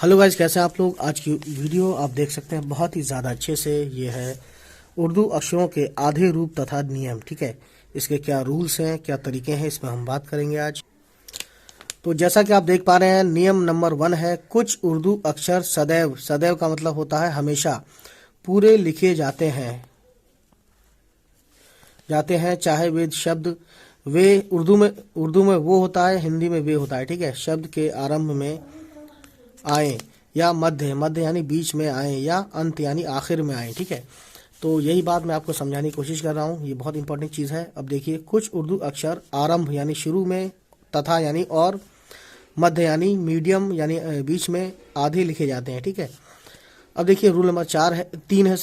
Hello guys, कैसे हैं आप लोग। आज की वीडियो आप देख सकते हैं बहुत ही ज़्यादा अच्छे से। ये है उर्दू अक्षरों के आधे रूप तथा नियम। ठीक है, इसके क्या रूल्स हैं, क्या तरीके हैं, इसमें हम बात करेंगे आज। तो जैसा कि आप देख पा रहे हैं, नियम नंबर 1 है कुछ उर्दू अक्षर सदैव, सदैव का मतलब होता है हमेशा, पूरे लिखे जाते हैं चाहे वे शब्द वे उर्दू में वो होता है, हिंदी में वे होता है। ठीक है, शब्द के आरंभ में आए या मध्य यानी बीच में आए, या अंत यानी आखिर में आए। ठीक है, तो यही बात मैं आपको समझाने की कोशिश कर रहा हूँ। ये बहुत इंपॉर्टेंट चीज़ है। अब देखिए, कुछ उर्दू अक्षर आरंभ यानी शुरू में, तथा यानी और, मध्य यानी मीडियम यानी बीच में, आधे लिखे जाते हैं। ठीक है, अब देखिए रूल नंबर 3 है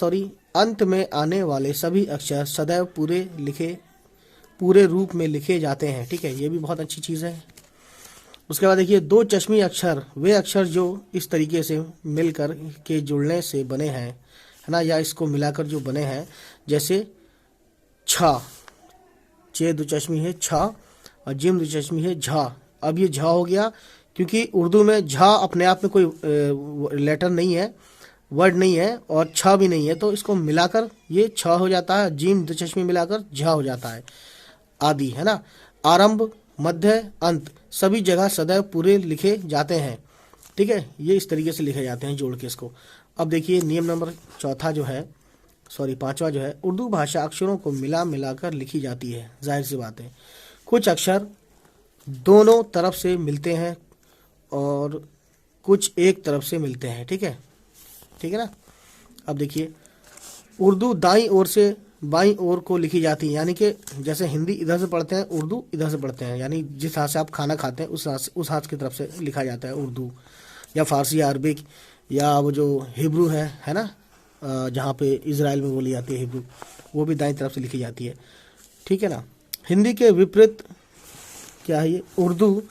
अंत में आने वाले सभी अक्षर सदैव पूरे रूप में लिखे जाते हैं। ठीक है, ये भी बहुत अच्छी चीज़ है। उसके बाद देखिए, दो चश्मी अक्षर वे अक्षर जो इस तरीके से मिलकर के जुड़ने से बने हैं, है ना, या इसको मिलाकर जो बने हैं, जैसे छा, चे दो चश्मी है छा, और जिम दो चश्मी है झा। अब ये झा हो गया, क्योंकि उर्दू में झा अपने आप में कोई लेटर नहीं है, वर्ड नहीं है, और छा भी नहीं है, तो इसको मिलाकर ये छा हो जाता है। जिम दो चश्मी मिलाकर झा हो जाता है, आदि, है ना। आरंभ, मध्य, अंत सभी जगह सदैव पूरे लिखे जाते हैं। ठीक है, ये इस तरीके से लिखे जाते हैं जोड़ के इसको। अब देखिए नियम नंबर 5वां जो है, उर्दू भाषा अक्षरों को मिलाकर लिखी जाती है। जाहिर सी बात है, कुछ अक्षर दोनों तरफ से मिलते हैं और कुछ एक तरफ से मिलते हैं। ठीक है ना। अब देखिए, उर्दू दाईं ओर से बाईं ओर को लिखी जाती है, यानी कि जैसे हिंदी इधर से पढ़ते हैं, उर्दू इधर से पढ़ते हैं, यानी जिस हाथ से आप खाना खाते हैं उस हाथ की तरफ से लिखा जाता है उर्दू, या फारसी या अरबिक, या वो जो हिब्रू है ना, जहाँ पे इजराइल में बोली जाती है हिब्रू, वो भी दाईं तरफ से लिखी जाती है। ठीक है ना। हिंदी के विपरीत क्या है, ये उर्दू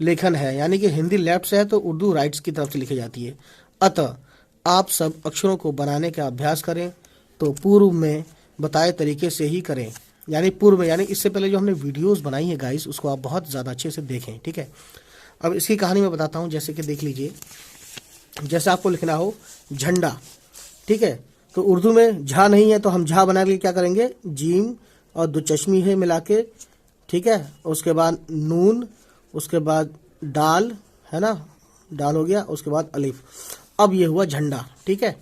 लेखन है, यानी कि हिंदी लेफ्ट से है तो उर्दू राइट्स की तरफ से लिखी जाती है। अतः आप सब अक्षरों को बनाने का अभ्यास करें तो पूर्व में बताए तरीके से ही करें, यानी पूर्व में, यानी इससे पहले जो हमने वीडियोस बनाई है गाइस, उसको आप बहुत ज़्यादा अच्छे से देखें। ठीक है, अब इसकी कहानी मैं बताता हूँ। जैसे कि देख लीजिए, जैसे आपको लिखना हो झंडा, ठीक है, तो उर्दू में झा नहीं है, तो हम झा बना के क्या करेंगे, जीम और दो चश्मी है मिला के, ठीक है, उसके बाद नून, उसके बाद डाल, है ना, डाल हो गया, उसके बाद अलिफ। अब ये हुआ झंडा। ठीक है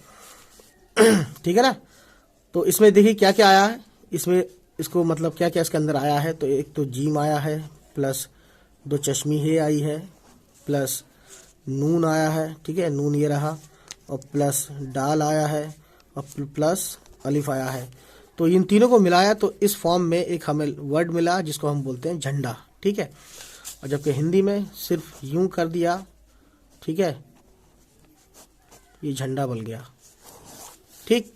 ठीक है ना। तो इसमें देखिए क्या क्या आया है, इसमें इसको मतलब क्या क्या इसके अंदर आया है। तो एक तो जीम आया है, प्लस दो चश्मी है आई है, प्लस नून आया है, ठीक है, नून ये रहा, और प्लस डाल आया है, और प्लस अलिफ आया है। तो इन तीनों को मिलाया तो इस फॉर्म में एक हमें वर्ड मिला जिसको हम बोलते हैं झंडा। ठीक है, और जबकि हिंदी में सिर्फ यूं कर दिया, ठीक है, ये झंडा बन गया। ठीक,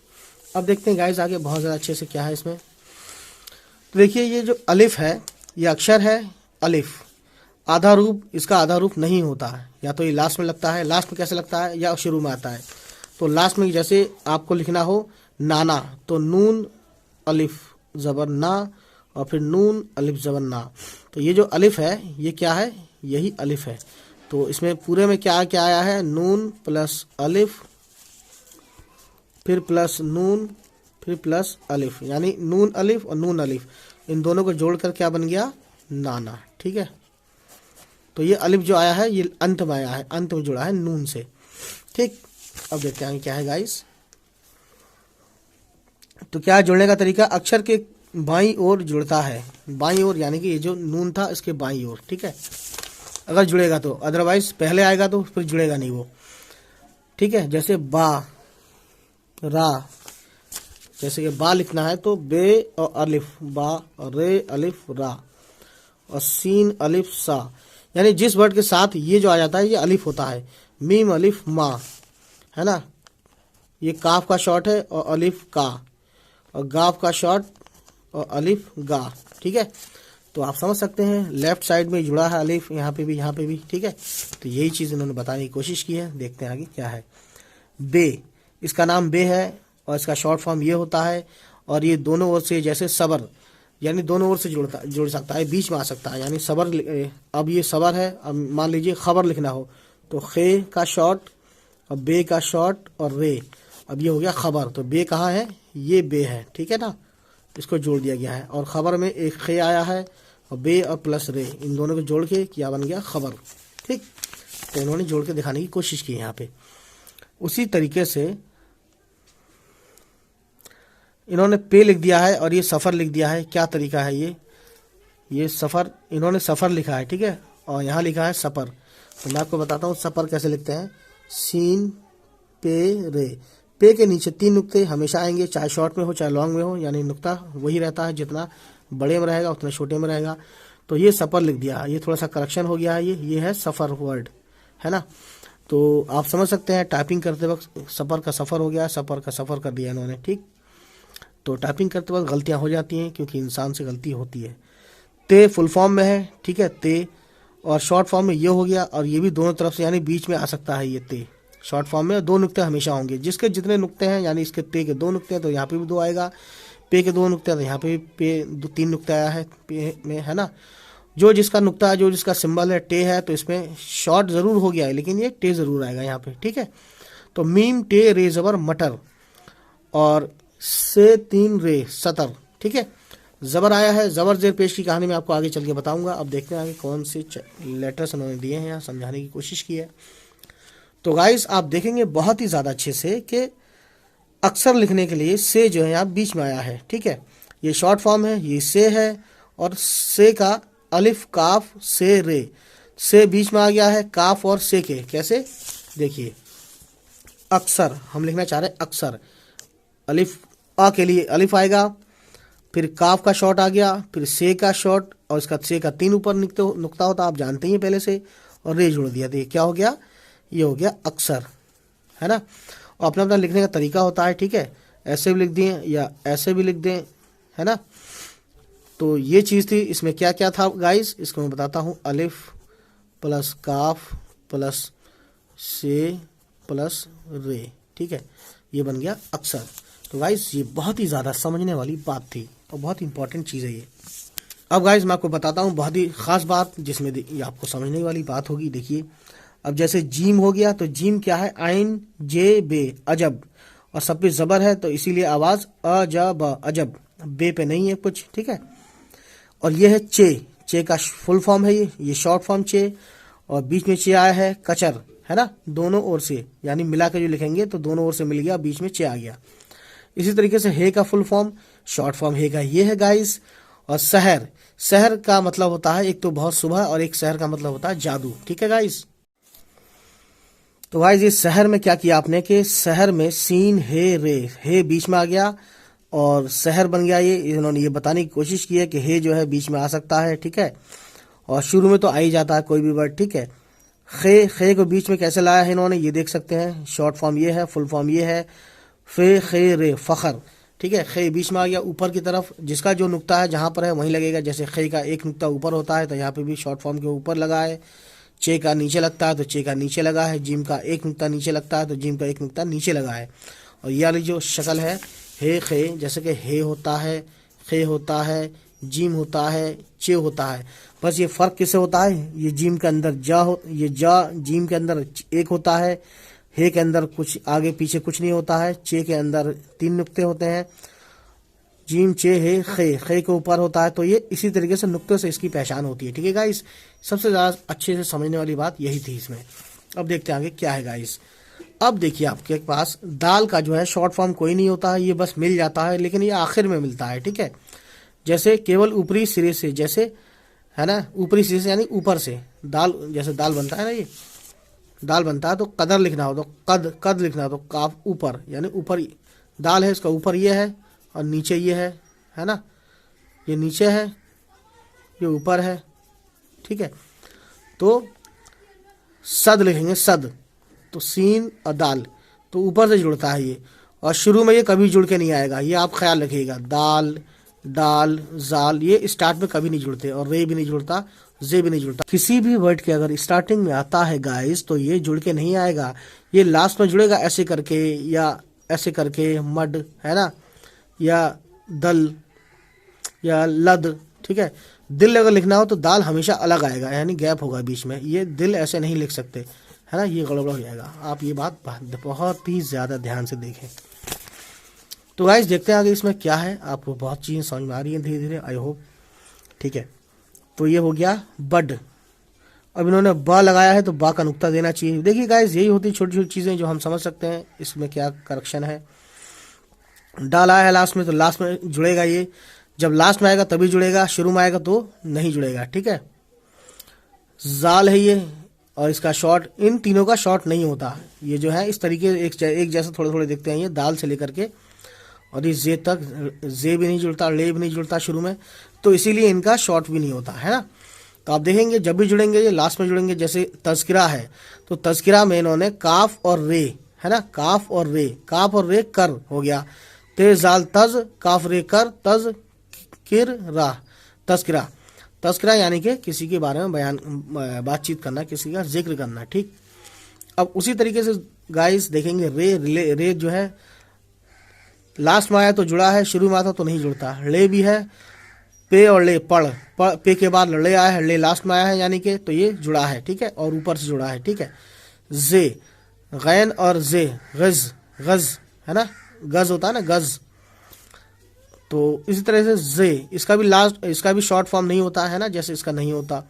अब देखते हैं गाइस आगे बहुत ज़्यादा अच्छे से क्या है इसमें। तो देखिए, ये जो अलिफ है, ये अक्षर है अलिफ, आधा रूप, इसका आधा रूप नहीं होता है, या तो ये लास्ट में लगता है, लास्ट में कैसे लगता है, या शुरू में आता है। तो लास्ट में जैसे आपको लिखना हो नाना, तो नून अलिफ ज़बर ना, और फिर नून अलिफ ज़बर ना। तो ये जो अलिफ है ये क्या है, यही अलिफ है। तो इसमें पूरे में क्या क्या आया है, नून प्लस अलिफ, फिर प्लस नून, फिर प्लस अलिफ, यानी नून अलिफ और नून अलिफ, इन दोनों को जोड़कर क्या बन गया, नाना। ठीक है, तो ये अलिफ जो आया है ये अंत में आया है, अंत में जुड़ा है नून से। ठीक, अब देखते हैं क्या है गाइस। तो क्या जुड़ने का तरीका, अक्षर के बाईं ओर जुड़ता है, बाईं ओर यानी कि ये जो नून था इसके बाईं ओर। ठीक है, अगर जुड़ेगा तो, अदरवाइज पहले आएगा तो फिर जुड़ेगा नहीं वो। ठीक है, जैसे बा रा, जैसे कि बा लिखना है तो बे और अलिफ, बा और रे अलिफ रा, और सीन अलिफ सा, यानी जिस वर्ड के साथ ये जो आ जाता है ये अलिफ होता है। मीम अलिफ मा, है ना, ये काफ का शॉर्ट है, और अलिफ का, और गाफ का शॉर्ट, और अलिफ गा। ठीक है, तो आप समझ सकते हैं लेफ्ट साइड में जुड़ा है अलिफ, यहाँ पे भी, यहाँ पे भी। ठीक है, तो यही चीज़ इन्होंने बताने की कोशिश की है। देखते हैं आगे क्या है। बे, इसका नाम बे है, और इसका शॉर्ट फॉर्म ये होता है, और ये दोनों ओर से, जैसे सबर, यानी दोनों ओर से जुड़ सकता है, बीच में आ सकता है, यानी सबर। अब ये सबर है, अब मान लीजिए खबर लिखना हो तो खे का शॉर्ट, और बे का शॉर्ट और रे। अब ये हो गया खबर। तो बे कहाँ है, ये बे है, ठीक है ना, इसको जोड़ दिया गया है। और खबर में एक खे आया है और बे और प्लस रे, इन दोनों को जोड़ के क्या बन गया, खबर। ठीक, तो इन्होंने जोड़ के दिखाने की कोशिश की यहाँ पे। उसी तरीके से इन्होंने पे लिख दिया है और ये सफ़र लिख दिया है। क्या तरीका है ये सफ़र, इन्होंने सफ़र लिखा है, ठीक है, और यहाँ लिखा है सफ़र। तो मैं आपको बताता हूँ सफ़र कैसे लिखते हैं। सीन पे रे, पे के नीचे 3 नुक्ते हमेशा आएंगे, चाहे शॉर्ट में हो चाहे लॉन्ग में हो, यानी नुक्ता वही रहता है, जितना बड़े में रहेगा उतना छोटे में रहेगा। तो ये सफ़र लिख दिया, ये थोड़ा सा करेक्शन हो गया है, ये है सफ़र वर्ड, है ना। तो आप समझ सकते हैं टाइपिंग करते वक्त सफ़र का सफ़र हो गया, सफ़र का सफ़र कर दिया इन्होंने। ठीक, तो टाइपिंग करते वक्त गलतियां हो जाती हैं क्योंकि इंसान से गलती होती है। ते फुल फॉर्म में है, ठीक है, ते, और शॉर्ट फॉर्म में ये हो गया, और ये भी दोनों तरफ से यानी बीच में आ सकता है ये ते। शॉर्ट फॉर्म में 2 नुक्ते हमेशा होंगे, जिसके जितने नुक्ते हैं, यानी इसके ते के 2 नुक्ते हैं तो यहाँ पे भी 2 आएगा, पे के 2 नुक्ते हैं तो यहाँ पे भी पे 3 नुक्ते आया है पे में, है ना। जो जिसका नुक्ता है, जो जिसका सिंबल है टे है, तो इसमें शॉर्ट ज़रूर हो गया है लेकिन ये टे ज़रूर आएगा यहाँ पे, ठीक है। तो मीम टे रे ज़बर मटर, और से 3 रे सतर, ठीक है। ज़बर आया है, ज़बर जेर पेश की कहानी में आपको आगे चल के बताऊंगा। अब देखते हैं आगे कौन से लेटर्स उन्होंने दिए हैं, यहाँ समझाने की कोशिश की है। तो गाइस आप देखेंगे बहुत ही ज़्यादा अच्छे से कि अक्सर लिखने के लिए से जो है यहाँ बीच में आया है, ठीक है। ये शॉर्ट फॉर्म है, ये से है, और से का अलिफ काफ से रे, से बीच में आ गया है, काफ और से के कैसे, देखिए अक्सर हम लिखना चाह रहे हैं, अक्सर अलिफ आ के लिए अलिफ आएगा, फिर काफ का शॉर्ट आ गया, फिर से का शॉर्ट, और इसका से का 3 ऊपर नुक्ता होता आप जानते ही पहले से, और रे जोड़ दिया। तो क्या हो गया, ये हो गया अक्सर, है ना। और अपना अपना लिखने का तरीका होता है, ठीक है, ऐसे भी लिख दें या ऐसे भी लिख दें, है ना। तो ये चीज़ थी, इसमें क्या क्या था गाइस, इसको मैं बताता हूँ। अलिफ प्लस काफ प्लस से प्लस रे, ठीक है, ये बन गया अक्सर। तो गाइस ये बहुत ही ज़्यादा समझने वाली बात थी और बहुत इंपॉर्टेंट चीज़ है ये। अब गाइस मैं आपको बताता हूँ बहुत ही ख़ास बात, जिसमें ये आपको समझने वाली बात होगी। देखिए अब जैसे जीम हो गया, तो जीम क्या है, आइन जे बे, अजब, और सब पे ज़बर है तो इसीलिए आवाज़ अजब, अजब, बे पे नहीं है कुछ, ठीक है। और ये है चे, चे का फुल फॉर्म है ये शॉर्ट फॉर्म चे, और बीच में चे आया है कचर, है ना, दोनों ओर से, यानी मिला के जो लिखेंगे तो दोनों ओर से मिल गया, बीच में चे आ गया। इसी तरीके से हे का फुल फॉर्म, शॉर्ट फॉर्म हे का ये है गाइस। और शहर, शहर का मतलब होता है एक तो बहुत सुबह, और एक शहर का मतलब होता है जादू, ठीक है गाइस। तो गाइस ये शहर में क्या किया आपने कि शहर में सीन हे रे, हे बीच में आ गया और शहर बन गया। ये इन्होंने ये बताने की कोशिश की है कि हे जो है बीच में आ सकता है, ठीक है, और शुरू में तो आ ही जाता है कोई भी वर्ड, ठीक है। खे, खे को बीच में कैसे लाया है इन्होंने, ये देख सकते हैं, शॉर्ट फॉर्म ये है, फुल फॉर्म ये है, फे खे रे फखर, ठीक है। खे बीच में आ गया ऊपर की तरफ, जिसका जो नुक्ता है जहाँ पर है वहीं लगेगा। जैसे खे का एक नुक्ता ऊपर होता है तो यहाँ पे भी शॉर्ट फॉर्म के ऊपर लगा है। चे का नीचे लगता है तो चे का नीचे लगा है। जिम का एक नुक्ता नीचे लगता है तो जिम का एक नुक्ता नीचे लगा है। और ये वाली जो शक्ल है हे खे, जैसे कि हे होता है, खे होता है, जिम होता है, चे होता है, बस ये फ़र्क किससे होता है, ये जिम के अंदर जा हो, ये जा जिम के अंदर एक होता है, हे के अंदर कुछ आगे पीछे कुछ नहीं होता है, चे के अंदर 3 नुक्ते होते हैं, जीम चे हे खे, खे के ऊपर होता है। तो ये इसी तरीके से नुक्ते से इसकी पहचान होती है, ठीक है गाइस। सबसे ज़्यादा अच्छे से समझने वाली बात यही थी इसमें। अब देखते हैं आगे क्या है गाइस। अब देखिए आपके पास दाल का जो है शॉर्ट फॉर्म कोई नहीं होता है, ये बस मिल जाता है, लेकिन ये आखिर में मिलता है, ठीक है। जैसे केवल ऊपरी सिरे से, जैसे है ना, ऊपरी सिरे से यानी ऊपर से दाल, जैसे दाल बनता है ना, ये दाल बनता है तो कदर लिखना हो तो कद, कद लिखना हो तो काफ ऊपर, यानी ऊपर दाल है, इसका ऊपर ये है और नीचे ये है ना, ये नीचे है, ये ऊपर है, ठीक है। तो सद लिखेंगे, सद, तो सीन और दाल तो ऊपर से जुड़ता है ये, और शुरू में ये कभी जुड़ के नहीं आएगा, ये आप ख्याल रखिएगा। दाल, डाल, जाल, ये स्टार्ट में कभी नहीं जुड़ते, और रे भी नहीं जुड़ता, जे भी नहीं जुड़ता। किसी भी वर्ड के अगर स्टार्टिंग में आता है गाइस तो ये जुड़ के नहीं आएगा, ये लास्ट में जुड़ेगा ऐसे करके या ऐसे करके, मड, है ना, या दल या लद, ठीक है। दिल अगर लिखना हो तो दाल हमेशा अलग आएगा, यानी गैप होगा बीच में, ये दिल ऐसे नहीं लिख सकते, है ना, ये गड़बड़ हो जाएगा। आप ये बात बहुत ही ज़्यादा ध्यान से देखें। तो गाइस देखते हैं आगे इसमें क्या है। आपको बहुत चीज़ें समझ में आ रही हैं धीरे धीरे, आई होप। ठीक है, तो ये हो गया बड। अब इन्होंने ब लगाया है तो बा का नुक्ता देना चाहिए। देखिए गाइस, यही होती छोटी छोटी चीज़ें जो हम समझ सकते हैं इसमें क्या करेक्शन है। डाल आया है लास्ट में तो लास्ट में जुड़ेगा, ये जब लास्ट में आएगा तभी जुड़ेगा, शुरू में आएगा तो नहीं जुड़ेगा। ठीक है, जाल है ये, और इसका शॉर्ट, इन तीनों का शॉर्ट नहीं होता। ये जो है इस तरीके एक जैसा थोड़े थोड़े देखते हैं, ये दाल से लेकर के और इस जे तक, जे भी नहीं जुड़ता, ले भी नहीं जुड़ता शुरू में, तो इसीलिए इनका शॉर्ट भी नहीं होता है ना। तो आप देखेंगे जब भी जुड़ेंगे ये लास्ट में जुड़ेंगे। जैसे तज़किरा है तो तज़किरा में इन्होंने काफ और रे, है ना, काफ और रे, काफ और रे कर हो गया। ते जाल तज, काफ रे कर, तज किर रा, तज़किरा। तज़किरा यानी कि किसी के बारे में बयान, बातचीत करना, किसी का जिक्र करना। ठीक, अब उसी तरीके से गाइस देखेंगे रे जो है लास्ट में आया तो जुड़ा है, शुरू में आता तो नहीं जुड़ता। ले भी है, पे और ले पढ़, पे के बाद ले आया है, ले लास्ट में आया है यानी कि, तो ये जुड़ा है। ठीक है, और ऊपर से जुड़ा है। ठीक है, जे, गैन और जे, गज, गज है ना, गज होता है ना, गज। तो इसी तरह से जे, इसका भी लास्ट, इसका भी शॉर्ट फॉर्म नहीं होता है ना, जैसे इसका नहीं होता।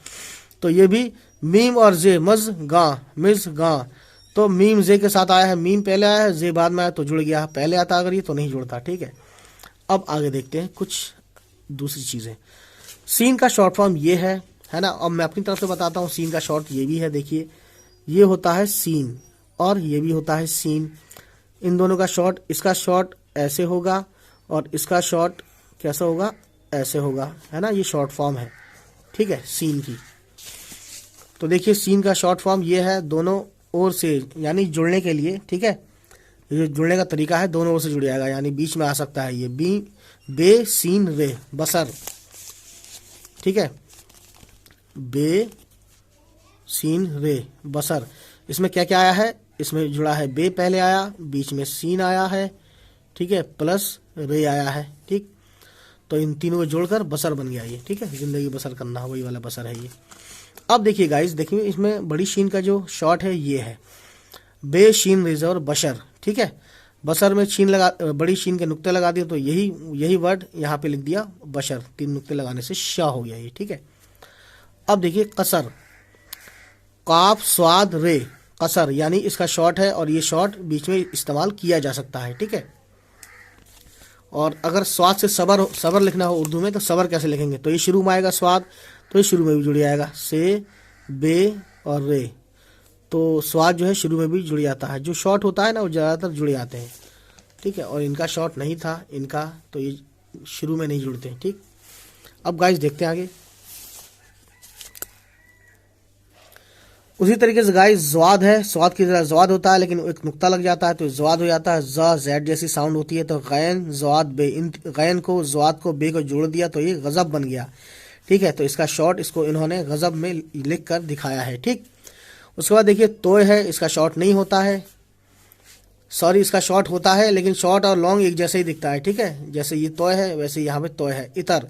तो ये भी मीम और जे, मज गा, मिज गा। तो मीम जे के साथ आया है, मीम पहले आया है, जे बाद में आया तो जुड़ गया। पहले आता अगर ये तो नहीं जुड़ता। ठीक है, अब आगे देखते हैं कुछ दूसरी चीज़ें। सीन का शॉर्ट फॉर्म ये है ना। अब मैं अपनी तरफ से बताता हूँ, सीन का शॉर्ट ये भी है। देखिए ये होता है सीन और ये भी होता है सीन। इन दोनों का शॉर्ट, इसका शॉर्ट ऐसे होगा और इसका शॉर्ट कैसा होगा, ऐसे होगा, है ना। ये शॉर्ट फॉर्म है, ठीक है, सीन की। तो देखिए सीन का शॉर्ट फॉर्म ये है, दोनों ओर से यानी जुड़ने के लिए। ठीक है, ये जुड़ने का तरीका है, दोनों ओर से जुड़ जाएगा, यानी बीच में आ सकता है ये बे सीन रे बसर। ठीक है, बे सीन रे बसर। इसमें क्या क्या आया है, इसमें जुड़ा है बे पहले आया, बीच में सीन आया है, ठीक है, प्लस रे आया है। ठीक, तो इन तीनों को जोड़कर बसर बन गया ये। ठीक है, जिंदगी बसर करना, वही वाला बसर है ये। अब देखिए गाइस, देखिए इसमें बड़ी शीन का जो शॉर्ट है ये है बे शीन रेज़ और बशर। ठीक है, बसर में शीन लगा, बड़ी शीन के नुक्ते लगा दिए तो यही वर्ड यहाँ पे लिख दिया बशर, 3 नुक्ते लगाने से शाह हो गया ये। ठीक है, अब देखिए कसर, काफ स्वाद रे, कसर यानी इसका शॉर्ट है और ये शॉर्ट बीच में इस्तेमाल किया जा सकता है। ठीक है, और अगर स्वाद से सबर लिखना हो उर्दू में तो सबर कैसे लिखेंगे, तो ये शुरू में आएगा स्वाद, तो ये शुरू में भी जुड़ जाएगा, से बे और रे। तो स्वाद जो है शुरू में भी जुड़ जाता है। जो शॉर्ट होता है ना वो ज़्यादातर जुड़ जाते हैं। ठीक है, और इनका शॉर्ट नहीं था इनका, तो ये शुरू में नहीं जुड़ते। ठीक, अब गाइस देखते हैं आगे। उसी तरीके से गाइस ज्वाद है, स्वाद की तरह ज्वाद होता है लेकिन एक नुक्ता लग जाता है तो ज्वाद हो जाता है। ज़ा ज़ैड जैसी साउंड होती है, तो गैन ज्वाद बे, इन गैन को ज्वाद को बे को जोड़ दिया तो ये गज़ब बन गया। ठीक है, तो इसका शॉर्ट इसको इन्होंने गज़ब में लिख कर दिखाया है। ठीक, उसके बाद देखिए तोय है, इसका शॉर्ट नहीं होता है, सॉरी इसका शॉर्ट होता है लेकिन शॉर्ट और लॉन्ग एक जैसे ही दिखता है। ठीक है, जैसे ये तोय है वैसे यहाँ पे तोय है। इतर,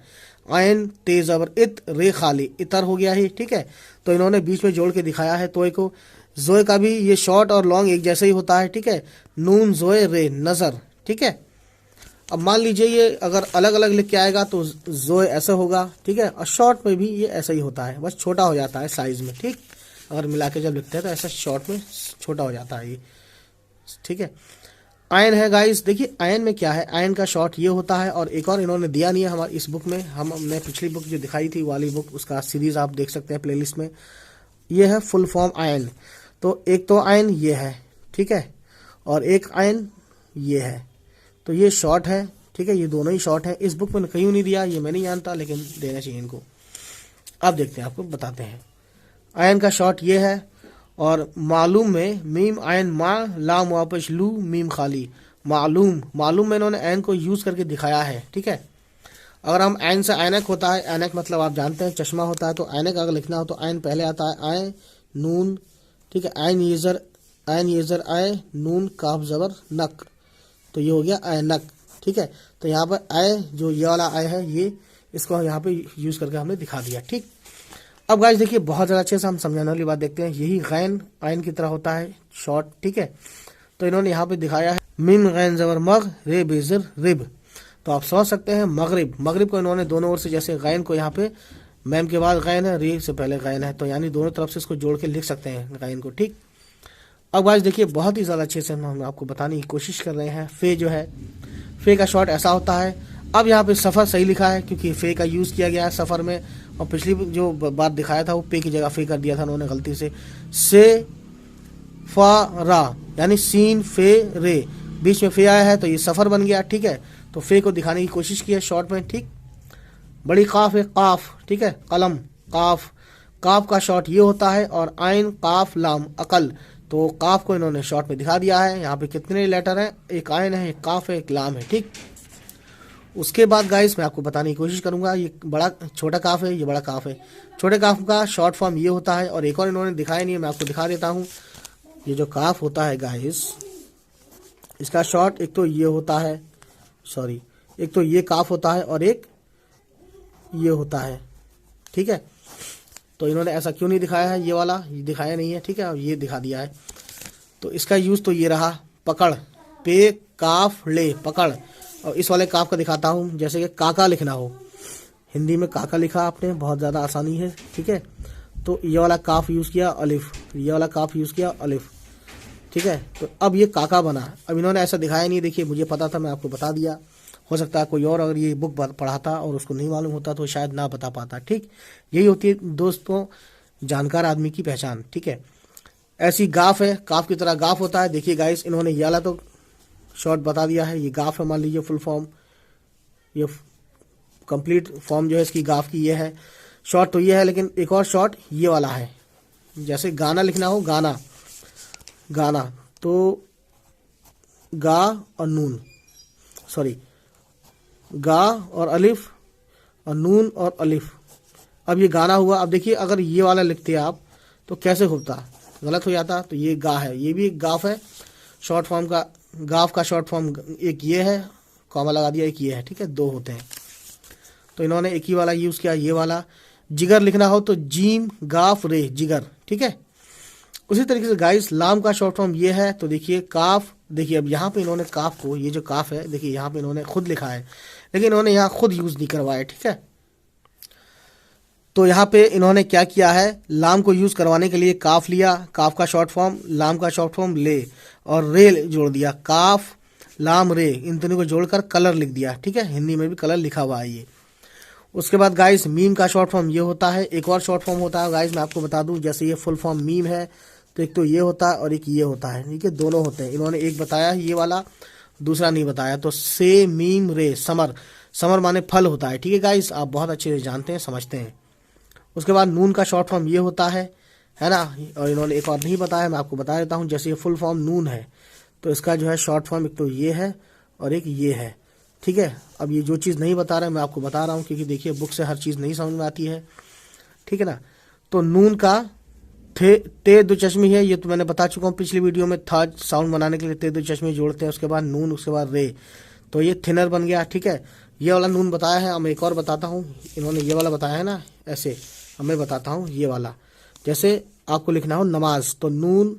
आयन तेज अबर इत, रे खाली, इतर हो गया ही। ठीक है, तो इन्होंने बीच में जोड़ के दिखाया है तोय को। जोए का भी ये शॉर्ट और लॉन्ग एक जैसे ही होता है। ठीक है, नून जोए रे नज़र। ठीक है, अब मान लीजिए ये अगर अलग अलग लिख के आएगा तो जोए ऐसा होगा। ठीक है, और शॉर्ट में भी ये ऐसा ही होता है, बस छोटा हो जाता है साइज में। ठीक, अगर मिला के जब लिखते हैं तो ऐसा शॉर्ट में छोटा हो जाता है ये। ठीक है, आयन है गाइस, देखिए आयन में क्या है, आयन का शॉर्ट ये होता है। और एक और इन्होंने दिया नहीं है हमारी इस बुक में, हमने पिछली बुक जो दिखाई थी वाली बुक, उसका सीरीज आप देख सकते हैं प्लेलिस्ट में। ये है फुल फॉर्म आयन। तो एक तो आयन ये है, ठीक है, और एक आयन ये है, तो ये शॉर्ट है। ठीक है, ये दोनों ही शॉर्ट है। इस बुक में कहीं नहीं दिया, ये मैं नहीं जानता, लेकिन देना चाहिए इनको। अब देखते हैं, आपको बताते हैं। आयन का शॉर्ट ये है, और मालूम में मीम आयन मा ला मुआपश लू मीम खाली, मालूम में इन्होंने ऐन को यूज़ करके दिखाया है। ठीक है, अगर हम ऐन से ऐनक होता है, ऐनक मतलब आप जानते हैं चश्मा होता है, तो ऐनक अगर लिखना हो तो ऐन पहले आता है, आय नून। ठीक है, ऐन येजर आय नून काफ ज़बर नक, तो ये हो गया ऐनक। ठीक है, तो यहाँ पर आय जो ये वाला आय है, ये इसको यहाँ पे यूज़ करके हमने दिखा दिया। ठीक, अब गाइस देखिए बहुत ज़्यादा अच्छे से हम समझाने वाली बात देखते हैं। यही गैन आइन की तरह होता है शॉर्ट, ठीक है। तो इन्होंने यहाँ पे दिखाया है मिन गैन जबर मग रे बेजर रिब। तो आप समझ सकते हैं मगरिब, मगरिब को इन्होंने दोनों ओर से, जैसे गैन को यहाँ पे मैम के बाद गैन है, रे से पहले गैन है, तो यानी दोनों तरफ से इसको जोड़ के लिख सकते हैं गैन को, ठीक। अब गाइस देखिए बहुत ही ज़्यादा अच्छे से हम आपको बताने की कोशिश कर रहे हैं। फे जो है, फे का शॉर्ट ऐसा होता है। अब यहाँ पे सफ़र सही लिखा है क्योंकि फे का यूज़ किया गया है सफ़र में, और पिछली जो बात दिखाया था वो पे की जगह फे कर दिया था उन्होंने गलती से फा रा, यानी सीन फे रे, बीच में फे आया है तो ये सफ़र बन गया, ठीक है। तो फे को दिखाने की कोशिश की है शॉर्ट में, ठीक। बड़ी काफ है काफ, ठीक है, कलम काफ, काफ का शॉर्ट ये होता है, और आइन काफ लाम अकल, तो काफ को इन्होंने शॉर्ट में दिखा दिया है। यहाँ पे कितने लेटर हैं, एक आइन है, एक काफ है, एक लाम है, ठीक। उसके बाद गाइस मैं आपको बताने की कोशिश करूंगा, ये बड़ा छोटा काफ है, ये बड़ा काफ है। छोटे काफ का शॉर्ट फॉर्म ये होता है, और एक और इन्होंने दिखाया नहीं है, मैं आपको दिखा देता हूँ। ये जो काफ होता है गाइस, इसका शॉर्ट एक तो ये होता है, सॉरी, एक तो ये काफ होता है और एक ये होता है, ठीक है। तो इन्होंने ऐसा क्यों नहीं दिखाया है, ये वाला ये दिखाया नहीं है, ठीक है, और ये दिखा दिया है। तो इसका यूज़ तो ये रहा, पकड़, पे काफ ले पकड़। और इस वाले काफ का दिखाता हूँ, जैसे कि काका लिखना हो, हिंदी में काका लिखा आपने, बहुत ज़्यादा आसानी है, ठीक है। तो ये वाला काफ यूज़ किया अलिफ, ये वाला काफ यूज़ किया अलिफ, ठीक है। तो अब ये काका बना। अब इन्होंने ऐसा दिखाया नहीं, देखिए मुझे पता था, मैं आपको बता दिया। हो सकता है कोई और अगर ये बुक पढ़ाता और उसको नहीं मालूम होता तो शायद ना बता पाता, ठीक। यही होती है दोस्तों जानकार आदमी की पहचान, ठीक है। ऐसी गाफ है, काफ की तरह गाफ होता है। देखिए गाइस इन्होंने ये वाला तो शॉर्ट बता दिया है, ये गाफ है, मान लीजिए फुल फॉर्म, ये कंप्लीट फॉर्म जो है इसकी गाफ की ये है, शॉर्ट तो ये है। लेकिन एक और शॉर्ट ये वाला है, जैसे गाना लिखना हो, गाना गाना, तो गा और नून, सॉरी, गा और अलिफ और नून और अलिफ। अब ये गाना हुआ। अब देखिए अगर ये वाला लिखते आप तो कैसे होता, गलत हो जाता। तो ये गा है, ये भी एक गाफ है शॉर्ट फॉर्म का, गाफ का शॉर्ट फॉर्म एक ये है, कॉमा लगा दिया, एक ये है, ठीक है, दो होते हैं। तो इन्होंने एक ही वाला यूज़ किया, ये वाला। जिगर लिखना हो तो जीम गाफ रे, जिगर, ठीक है। उसी तरीके से गाइस लाम का शॉर्ट फॉर्म ये है। तो देखिए काफ, देखिए अब यहाँ पे इन्होंने काफ को, ये जो काफ है देखिए यहाँ पे इन्होंने खुद लिखा है, लेकिन इन्होंने यहाँ खुद यूज़ नहीं करवाया, ठीक है। तो यहाँ पे इन्होंने क्या किया है, लाम को यूज़ करवाने के लिए काफ लिया, काफ का शॉर्ट फॉर्म, लाम का शॉर्ट फॉर्म ले, और रे जोड़ दिया, काफ लाम रे, इन दोनों को जोड़कर कलर लिख दिया, ठीक है। हिंदी में भी कलर लिखा हुआ है ये। उसके बाद गाइस मीम का शॉर्ट फॉर्म ये होता है। एक और शॉर्ट फॉर्म होता है गाइस, मैं आपको बता दूं, जैसे ये फुल फॉर्म मीम है तो एक तो ये होता है और एक ये होता है, ठीक है, दोनों होते हैं। इन्होंने एक बताया ये वाला, दूसरा नहीं बताया। तो से मीम रे, समर, समर माने फल होता है, ठीक है गाइस, आप बहुत अच्छे से जानते हैं, समझते हैं। उसके बाद नून का शॉर्ट फॉर्म ये होता है ना। और इन्होंने एक और नहीं बताया, मैं आपको बता देता हूँ। जैसे ये फुल फॉर्म नून है तो इसका जो है शॉर्ट फॉर्म एक तो ये है और एक ये है, ठीक है। अब ये जो चीज़ नहीं बता रहा है मैं आपको बता रहा हूँ, क्योंकि देखिए बुक से हर चीज़ नहीं समझ में आती है, ठीक है ना। तो नून का ते दो चश्मे है, ये तो मैंने बता चुका हूँ पिछली वीडियो में। था साउंड बनाने के लिए ते दो चश्मे जोड़ते हैं, उसके बाद नून, उसके बाद रे, तो ये थिनर बन गया, ठीक है। ये वाला नून बताया है। अब मैं एक और बताता हूँ, इन्होंने ये वाला बताया है ना ऐसे, अब मैं बताता हूँ ये वाला। जैसे आपको लिखना हो नमाज, तो नून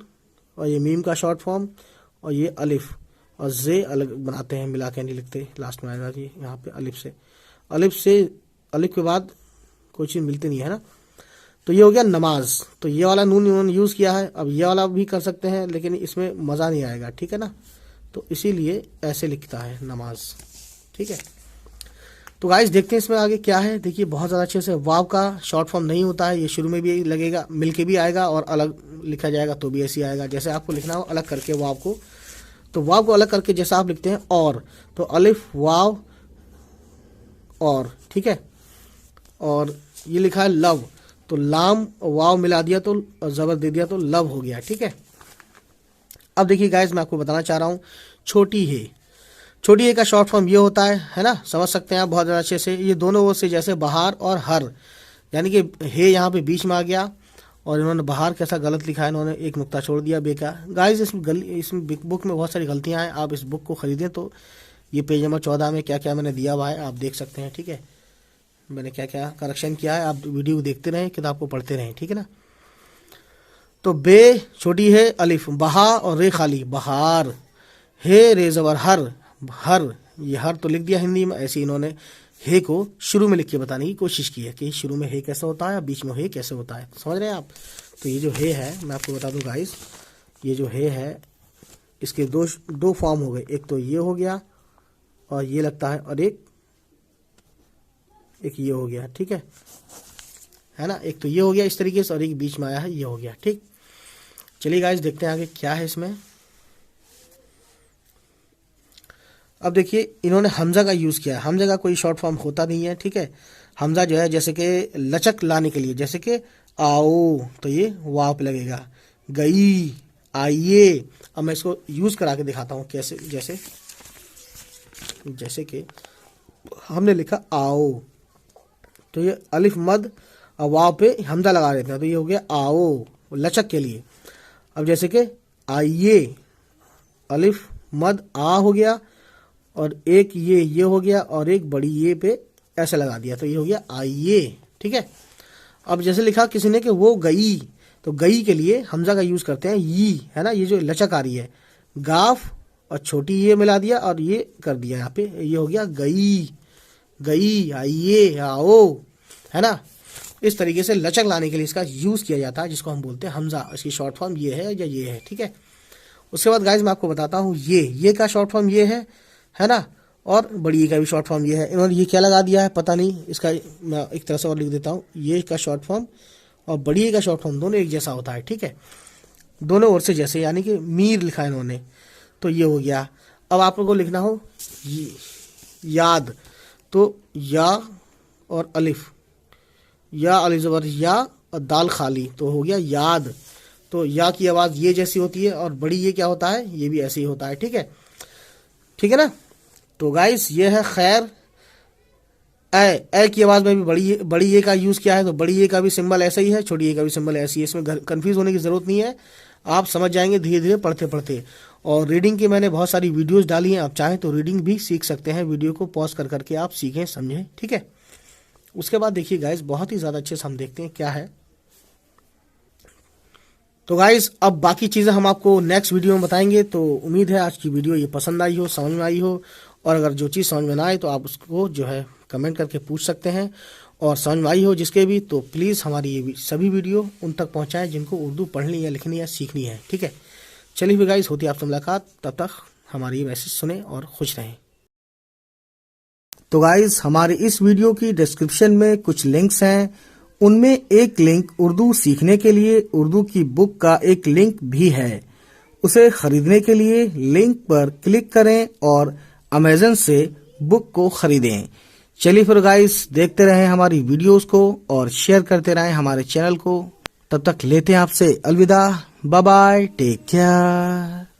और ये मीम का शॉर्ट फॉर्म और ये अलिफ और जे अलग बनाते हैं, मिला के नहीं लिखते, लास्ट में आएगा जी यहाँ पे अलिफ से अलिफ के बाद कोई चीज़ मिलती नहीं है ना। तो ये हो गया नमाज। तो ये वाला नून इन्होंने यूज़ किया है। अब ये वाला भी कर सकते हैं लेकिन इसमें मज़ा नहीं आएगा, ठीक है ना। तो इसीलिए ऐसे लिखता है नमाज, ठीक है। तो गाइस देखते हैं इसमें आगे क्या है। देखिए बहुत ज़्यादा अच्छे से, वाव का शॉर्ट फॉर्म नहीं होता है, ये शुरू में भी लगेगा, मिल के भी आएगा और अलग लिखा जाएगा तो भी ऐसे ही आएगा। जैसे आपको लिखना हो अलग करके वाव को, तो वाव को अलग करके जैसा आप लिखते हैं और, तो अलिफ वाव और, ठीक है। और ये लिखा है लव, तो लाम वाव मिला दिया तो ज़बर दे दिया तो लव हो गया, ठीक है। अब देखिए गाइस मैं आपको बताना चाह रहा हूँ छोटी है। छोटी है का शॉर्ट फॉर्म ये होता है ना, समझ सकते हैं आप बहुत ज़्यादा अच्छे से। ये दोनों ओर से जैसे बाहर और हर, यानी कि हे यहाँ पे बीच में आ गया और इन्होंने बाहर कैसा गलत लिखा है, इन्होंने एक नुक्ता छोड़ दिया बेका। गाइस इसमें बुक में बहुत सारी गलतियाँ हैं, आप इस बुक को ख़रीदें तो ये पेज नंबर 14 में क्या क्या मैंने दिया हुआ है आप देख सकते हैं, ठीक है। मैंने क्या क्या करेक्शन किया है, आप वीडियो देखते रहें, किताब को पढ़ते रहें, ठीक है ना। तो बे छोटी है अलिफ, बहा और रे खाली बहार, हे रे ज़बर हर, हर, ये हर तो लिख दिया हिंदी में, ऐसे इन्होंने हे को शुरू में लिख के बताने की कोशिश की है कि शुरू में हे कैसे होता है और बीच में हे कैसे होता है, समझ रहे हैं आप। तो ये जो हे है मैं आपको बता दूं गाइस, ये जो हे है इसके दो फॉर्म हो गए, एक तो ये हो गया और ये लगता है, और एक ये हो गया, ठीक है ना। एक तो ये हो गया इस तरीके से और एक बीच में आया है ये हो गया, ठीक। चलिए गाइस देखते हैं आगे क्या है इसमें। अब देखिए इन्होंने हमजा का यूज़ किया है, हमजा का कोई शॉर्ट फॉर्म होता नहीं है, ठीक है। हमजा जो है जैसे कि लचक लाने के लिए, जैसे कि आओ तो ये वाव पे लगेगा, गई, आइए। अब मैं इसको यूज़ करा के दिखाता हूँ कैसे, जैसे कि हमने लिखा आओ तो ये अलिफ मद और वाव पे हमजा लगा देते हैं, तो ये हो गया आओ लचक के लिए। अब जैसे कि आइए, अलिफ मद आ हो गया और एक ये हो गया और एक बड़ी ये पे ऐसे लगा दिया, तो ये हो गया आइए, ठीक है। अब जैसे लिखा किसी ने कि वो गई, तो गई के लिए हमजा का यूज़ करते हैं ई, है ना। ये जो लचक आ रही है, गाफ और छोटी ये मिला दिया और ये कर दिया यहाँ पे, ये हो गया गई, गई, आइए, आओ, है ना। इस तरीके से लचक लाने के लिए इसका यूज़ किया जाता है, जिसको हम बोलते हैं हमजा। इसकी शॉर्ट फॉर्म ये है या ये है, ठीक है। उसके बाद गाइज मैं आपको बताता हूँ ये का शॉर्ट फॉर्म ये है ना, और बड़ी ए का भी शॉर्ट फॉर्म ये है। इन्होंने ये क्या लगा दिया है पता नहीं, इसका मैं एक तरह से और लिख देता हूँ, ये का शॉर्ट फॉर्म और बड़ी ए का शॉर्ट फॉर्म दोनों एक जैसा होता है, ठीक है, दोनों ओर से जैसे, यानी कि मीर लिखा है इन्होंने, तो ये हो गया। अब आप लोगों को लिखना हो याद, तो या और अलिफ, या अलिफ ज़बर या और दाल खाली, तो हो गया याद। तो या की आवाज़ ये जैसी होती है और बड़ी ये क्या होता है, ये भी ऐसे ही होता है, ठीक है ना। तो गाइस ये है खैर। ए की आवाज़ में भी बड़ी ए का यूज़ किया है, तो बड़ी ए का भी सिंबल ऐसा ही है, छोटी ए का भी सिंबल ऐसी है, इसमें कंफ्यूज होने की ज़रूरत नहीं है, आप समझ जाएंगे धीरे धीरे पढ़ते पढ़ते। और रीडिंग की मैंने बहुत सारी वीडियोस डाली हैं, आप चाहें तो रीडिंग भी सीख सकते हैं, वीडियो को पॉज कर करके आप सीखें समझें, ठीक है। उसके बाद देखिए गाइस बहुत ही ज़्यादा अच्छे से हम देखते हैं क्या है। तो गाइस अब बाकी चीज़ें हम आपको नेक्स्ट वीडियो में बताएंगे। तो उम्मीद है आज की वीडियो ये पसंद आई हो, समझ में आई हो, और अगर जो चीज़ समझ में ना आए तो आप उसको जो है कमेंट करके पूछ सकते हैं, और समझ में आई हो जिसके भी, तो प्लीज़ हमारी ये सभी वीडियो उन तक पहुँचाएँ जिनको उर्दू पढ़नी या लिखनी या सीखनी है, ठीक है। चलिए फिर गाइस होती है आपसे मुलाकात, तब तक हमारी ये मैसेज सुने और खुश रहें। तो गाइस हमारे इस वीडियो की डिस्क्रिप्शन में कुछ लिंक्स हैं, उनमें एक लिंक उर्दू सीखने के लिए उर्दू की बुक का एक लिंक भी है। उसे खरीदने के लिए लिंक पर क्लिक करें और अमेज़न से बुक को खरीदें। चलिए फिर गाइस देखते रहें हमारी वीडियोस को और शेयर करते रहें हमारे चैनल को। तब तक लेते हैं आपसे अलविदा, बाय बाय, टेक केयर।